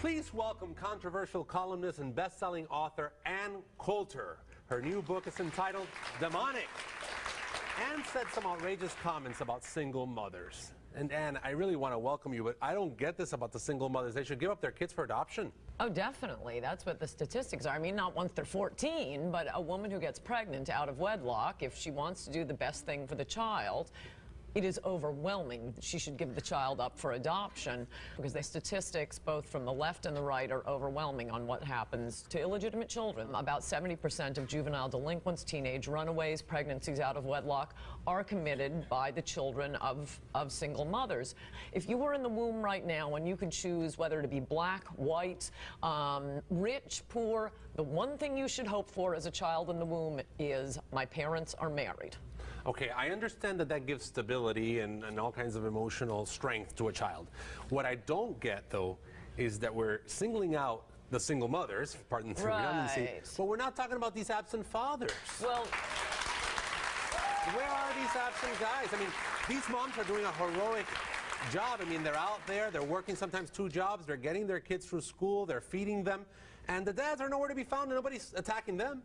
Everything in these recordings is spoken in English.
Please welcome controversial columnist and best-selling author Ann Coulter. Her new book is entitled Demonic. Ann said some outrageous comments about single mothers. And Ann, I really want to welcome you, but I don't get this about the single mothers. They should give up their kids for adoption. Oh, definitely. That's what the statistics are. I mean, not once they're 14, but a woman who gets pregnant out of wedlock, if she wants to do the best thing for the child, it is overwhelming. She should give the child up for adoption because the statistics, both from the left and the right, are overwhelming on what happens to illegitimate children. About 70% of juvenile delinquents, teenage runaways, pregnancies out of wedlock are committed by the children of single mothers. If you were in the womb right now and you could choose whether to be black, white, rich, poor, the one thing you should hope for as a child in the womb is my parents are married. Okay, I understand that that gives stability and all kinds of emotional strength to a child. What I don't get, though, is that we're singling out the single mothers, pardon the redundancy, but we're not talking about these absent fathers. Well, where are these absent guys? I mean, these moms are doing a heroic job. I mean, they're out there, they're working sometimes 2 jobs, they're getting their kids through school, they're feeding them, and the dads are nowhere to be found and nobody's attacking them.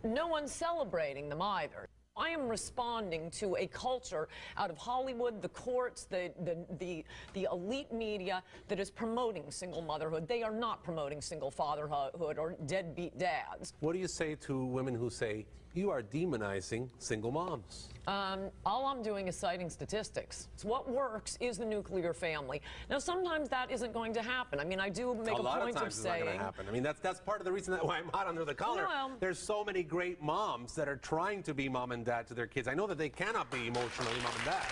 No one's celebrating them either. I am responding to a culture out of Hollywood, the courts, the elite media that is promoting single motherhood. They are not promoting single fatherhood or deadbeat dads. What do you say to women who say, you are demonizing single moms? All I'm doing is citing statistics. What works is the nuclear family. Now, sometimes that isn't going to happen. I mean, I do make a point of saying... it's not going to happen. I mean, that's part of the reason why I'm hot under the collar. Well, there's so many great moms that are trying to be mom and dad to their kids. I know that they cannot be emotionally mom and dad.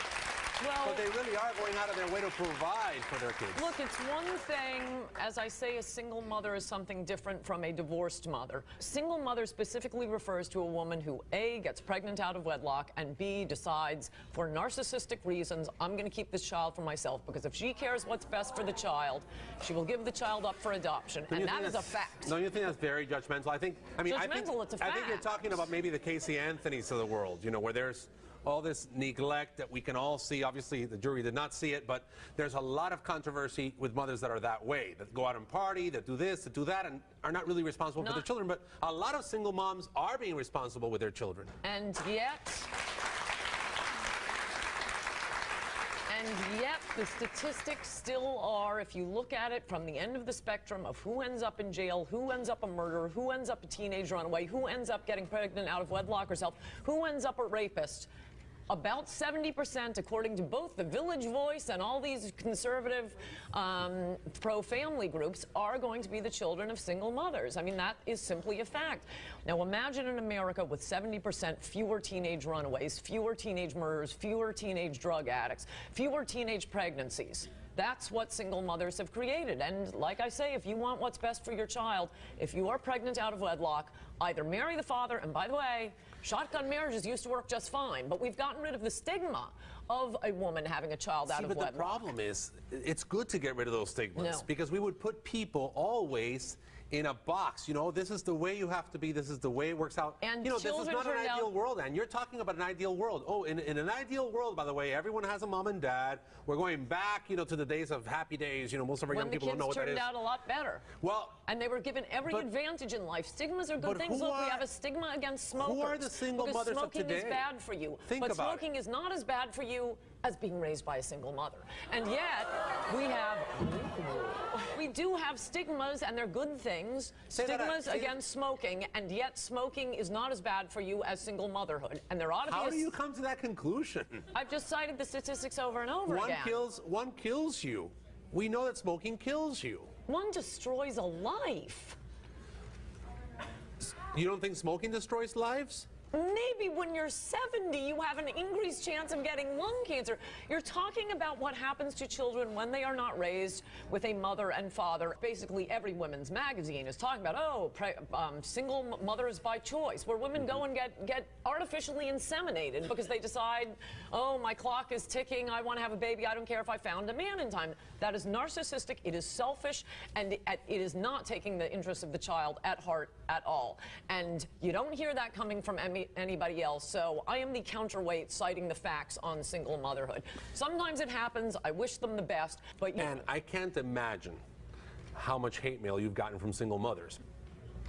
Well, but they really are going out of their way to provide for their kids. Look, it's one thing, as I say, a single mother is something different from a divorced mother. Single mother specifically refers to a woman who, A, gets pregnant out of wedlock, and B, decides for narcissistic reasons, I'm going to keep this child for myself, because if she cares what's best for the child, she will give the child up for adoption, and that is a fact. Don't you think that's very judgmental? I think, it's a fact. I think you're talking about maybe the Casey Anthonys of the world, you know, where there's all this neglect that we can all see. Obviously, the jury did not see it, but there's a lot of controversy with mothers that are that way, that go out and party, that do this, that do that, and are not really responsible for their children. But a lot of single moms are being responsible with their children. And yet, the statistics still are, if you look at it from the end of the spectrum of who ends up in jail, who ends up a murderer, who ends up a teenage runaway, who ends up getting pregnant out of wedlock herself, who ends up a rapist, about 70%, according to both the Village Voice and all these conservative pro-family groups, are going to be the children of single mothers. I mean, that is simply a fact. Now, imagine in America with 70% fewer teenage runaways, fewer teenage murders, fewer teenage drug addicts, fewer teenage pregnancies. That's what single mothers have created. And like I say, if you want what's best for your child, if you are pregnant out of wedlock, either marry the father, and by the way, shotgun marriages used to work just fine, but we've gotten rid of the stigma of a woman having a child out of wedlock. But the problem is, it's good to get rid of those stigmas, because we would put people always in a box. You know, this is the way you have to be, this is the way it works out. And you know, this is not an ideal world, and you're talking about an ideal world. Oh, in an ideal world, by the way, everyone has a mom and dad. We're going back, you know, to the days of happy days. You know, most of our young people don't know what that is. When the kids turned out a lot better. Well, and they were given every advantage in life. Stigmas are good things. Look, we have a stigma against smokers. Who are the single mothers of today? Smoking is bad for you. But smoking is not as bad for you as being raised by a single mother. And yet, we do have stigmas, and they're good things. Stigmas against smoking, and yet smoking is not as bad for you as single motherhood. And there ought to be How do you come to that conclusion? I've just cited the statistics over and over again. One kills you. We know that smoking kills you. One destroys a life. You don't think smoking destroys lives? Maybe when you're 70, you have an increased chance of getting lung cancer. You're talking about what happens to children when they are not raised with a mother and father. Basically, every women's magazine is talking about, single mothers by choice, where women go and get artificially inseminated because they decide, oh, my clock is ticking, I want to have a baby, I don't care if I found a man in time. That is narcissistic, it is selfish, and it is not taking the interests of the child at heart at all. And you don't hear that coming from anybody else, so I am the counterweight citing the facts on single motherhood. Sometimes it happens, I wish them the best, but... And I can't imagine how much hate mail you've gotten from single mothers.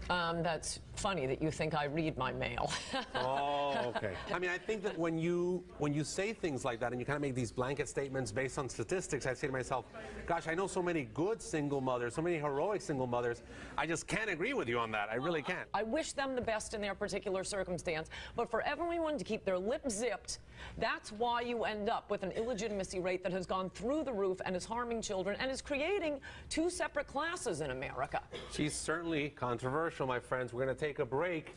That's funny that you think I read my mail. Oh, okay. I mean, I think that when you say things like that and you kind of make these blanket statements based on statistics, I say to myself, gosh, I know so many good single mothers, so many heroic single mothers. I just can't agree with you on that. I really can't. I wish them the best in their particular circumstance, but for everyone to keep their lips zipped, that's why you end up with an illegitimacy rate that has gone through the roof and is harming children and is creating two separate classes in America. She's certainly controversial, my friends. We're going to take a break.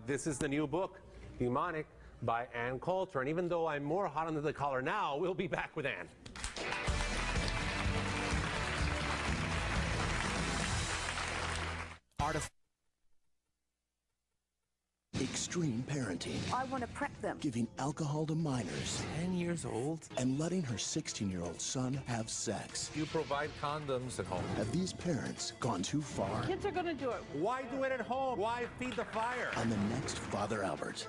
This is the new book, Demonic, by Coulter. And even though I'm more hot under the collar now, we'll be back with Ann. Extreme parenting. I want to prep them. Giving alcohol to minors. 10 years old? And letting her 16-year-old son have sex. You provide condoms at home. Have these parents gone too far? Kids are going to do it. Why do it at home? Why feed the fire? On the next Father Albert.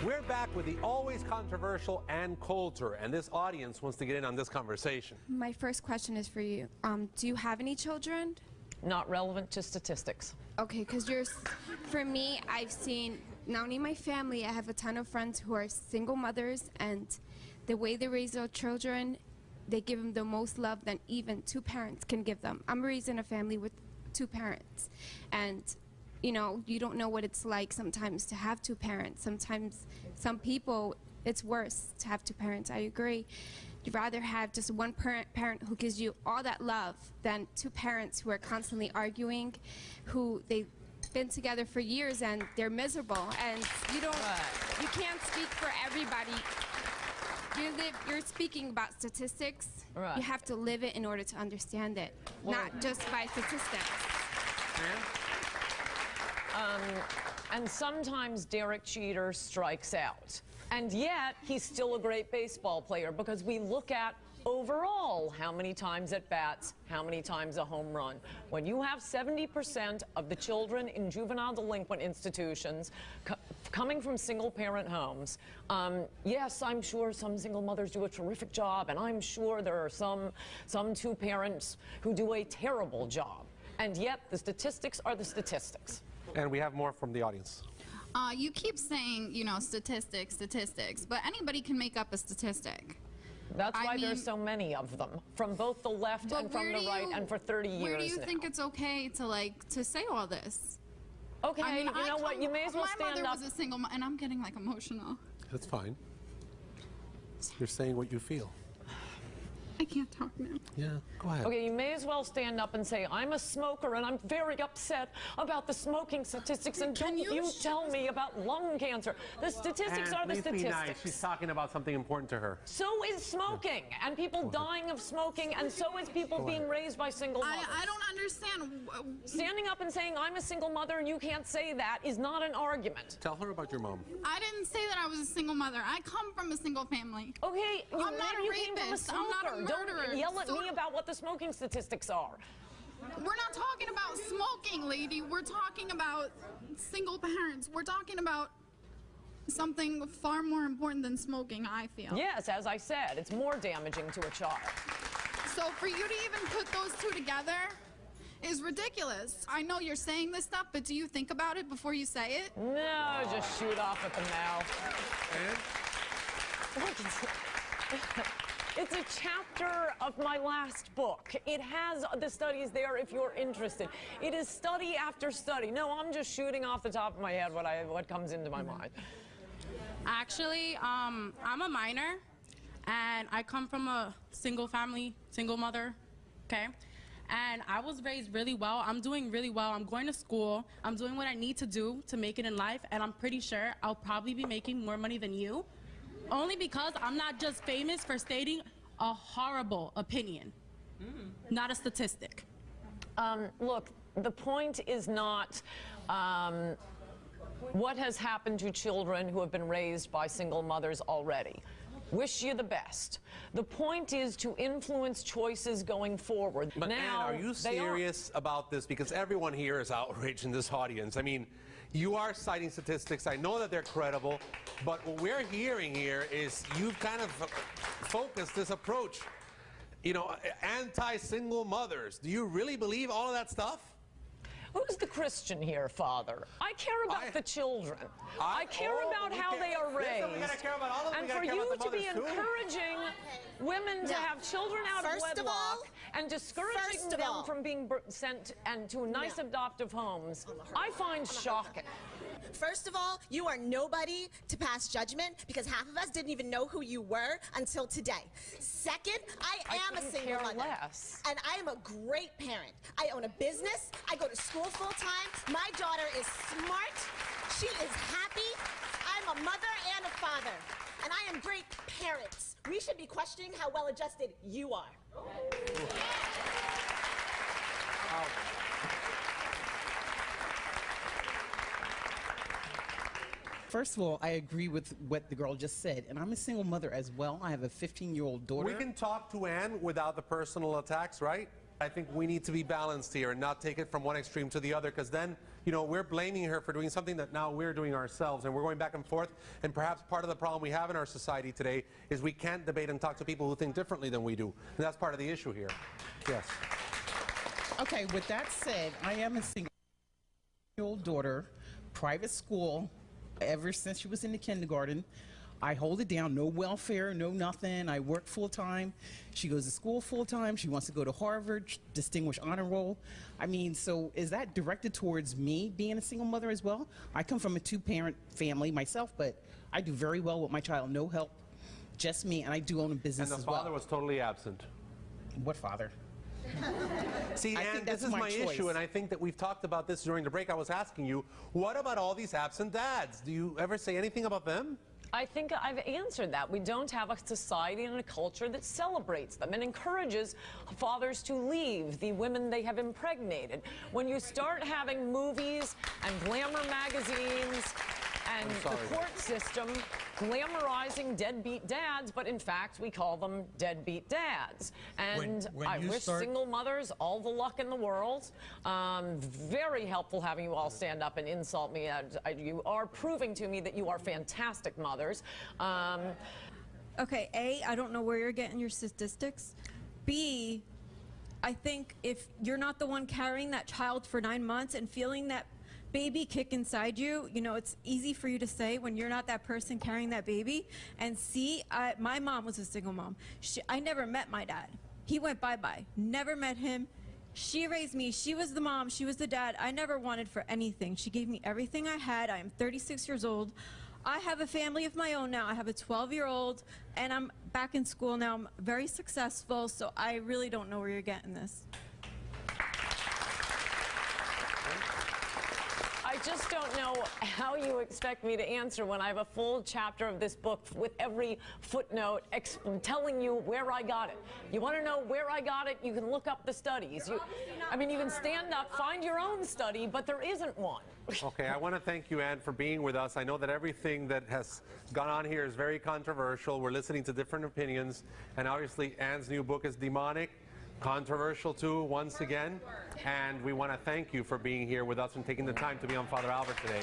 We're back with the always controversial Ann Coulter, and this audience wants to get in on this conversation. My first question is for you. Do you have any children? Not relevant to statistics. Okay, because for me, I've seen, not only my family, I have a ton of friends who are single mothers, and the way they raise their children, they give them the most love than even two parents can give them. I'm raising a family with two parents, and you know, you don't know what it's like sometimes to have two parents. Sometimes, some people, it's worse to have two parents. I agree. You'd rather have just one parent who gives you all that love than two parents who are constantly arguing, who they've been together for years and they're miserable. And you can't speak for everybody. You're speaking about statistics. Right. You have to live it in order to understand it, not just by statistics. And sometimes Derek Jeter strikes out. And yet, he's still a great baseball player because we look at overall how many times at bats, how many times a home run. When you have 70% of the children in juvenile delinquent institutions coming from single-parent homes, yes, I'm sure some single mothers do a terrific job, and I'm sure there are some two parents who do a terrible job. And yet, the statistics are the statistics. And we have more from the audience. You keep saying, you know, statistics, but anybody can make up a statistic. That's why there's so many of them, from both the left and from the right, and for 30 years Where do you now. think it's okay to say all this? Okay, I mean, you know what, you may as well stand up. My mother was a single mom, and I'm getting, like, emotional. That's fine. You're saying what you feel. I can't talk now. Yeah, go ahead. Okay, you may as well stand up and say, I'm a smoker and I'm very upset about the smoking statistics, and don't you tell me about lung cancer. The statistics are the statistics. Be nice. She's talking about something important to her. So is smoking, and people dying of smoking, and so is people being raised by single mothers. I don't understand. Standing up and saying, I'm a single mother and you can't say that is not an argument. Tell her about your mom. I didn't say that I was a single mother. I come from a single family. Okay, I'm not a rapist. I'm not a murderer. Don't yell at me about what the smoking statistics are. We're not talking about smoking, lady. We're talking about single parents. We're talking about something far more important than smoking, I feel. Yes, as I said, it's more damaging to a child. So for you to even put those two together is ridiculous. I know you're saying this stuff, but do you think about it before you say it? No, just shoot off at the mouth. It's a chapter of my last book. It has the studies there if you're interested. It is study after study. No, I'm just shooting off the top of my head what comes into my mind. Actually, I'm a minor, and I come from a single family, single mother, okay? And I was raised really well. I'm doing really well. I'm going to school. I'm doing what I need to do to make it in life, and I'm pretty sure I'll probably be making more money than you. Only because I'm not just famous for stating a horrible opinion, not a statistic. Look, the point is not what has happened to children who have been raised by single mothers already. Wish you the best. The point is to influence choices going forward. But now, Ann, are you serious about this? Because everyone here is outraged in this audience. I mean, You are citing statistics. I know that they're credible, but what we're hearing here is you've kind of focused this approach. You know, anti-single mothers. Do you really believe all of that stuff? Who's the Christian here, Father? I care about the children. I care about how they are raised. We gotta care about all of them. And for you to be encouraging women to have children out of wedlock and discouraging them from being sent to nice adoptive homes, I find shocking. First of all, you are nobody to pass judgment because half of us didn't even know who you were until today. Second, I am a single mother. And I am a great parent. I own a business. I go to school full time. My daughter is smart. She is happy. I'm a mother and a father. And I am great parents. We should be questioning how well adjusted you are. First of all, I agree with what the girl just said, and I'm a single mother as well. I have a 15-year-old daughter. We can talk to Ann without the personal attacks, right? I think we need to be balanced here and not take it from one extreme to the other, because then, you know, we're blaming her for doing something that now we're doing ourselves, and we're going back and forth. And perhaps part of the problem we have in our society today is we can't debate and talk to people who think differently than we do. And that's part of the issue here. Yes. Okay, with that said, I am a single-year-old daughter, private school, ever since she was in the kindergarten. I hold it down, no welfare, no nothing. I work full-time. She goes to school full-time. She wants to go to Harvard, distinguished honor roll. I mean, so is that directed towards me being a single mother as well? I come from a two-parent family myself, but I do very well with my child, no help, just me, and I do own a business as well. And the father was totally absent. What father? See, Ann, this is my issue, and I think that we've talked about this during the break. I was asking you, what about all these absent dads? Do you ever say anything about them? I think I've answered that. We don't have a society and a culture that celebrates them and encourages fathers to leave the women they have impregnated. When you start having movies and glamour magazines and the court system glamorizing deadbeat dads, but in fact we call them deadbeat dads. And I wish single mothers all the luck in the world. Very helpful having you all stand up and insult me. You are proving to me that you are fantastic mothers. Okay, A, I don't know where you're getting your statistics. B, I think if you're not the one carrying that child for 9 months and feeling that baby kick inside you, you know, it's easy for you to say when you're not that person carrying that baby. And C, my mom was a single mom. I never met my dad. He went bye-bye. Never met him. She raised me. She was the mom. She was the dad. I never wanted for anything. She gave me everything I had. I am 36 years old. I have a family of my own now. I have a 12-year-old, and I'm back in school now. I'm very successful, so I really don't know where you're getting this. I just don't know how you expect me to answer when I have a full chapter of this book with every footnote telling you where I got it. You want to know where I got it? You can look up the studies. I mean, you can stand up, find your own study, but there isn't one. Okay, I want to thank you, Ann, for being with us. I know that everything that has gone on here is very controversial. We're listening to different opinions, and obviously Ann's new book is demonic. Controversial too, once again, and we want to thank you for being here with us and taking the time to be on Father Albert today.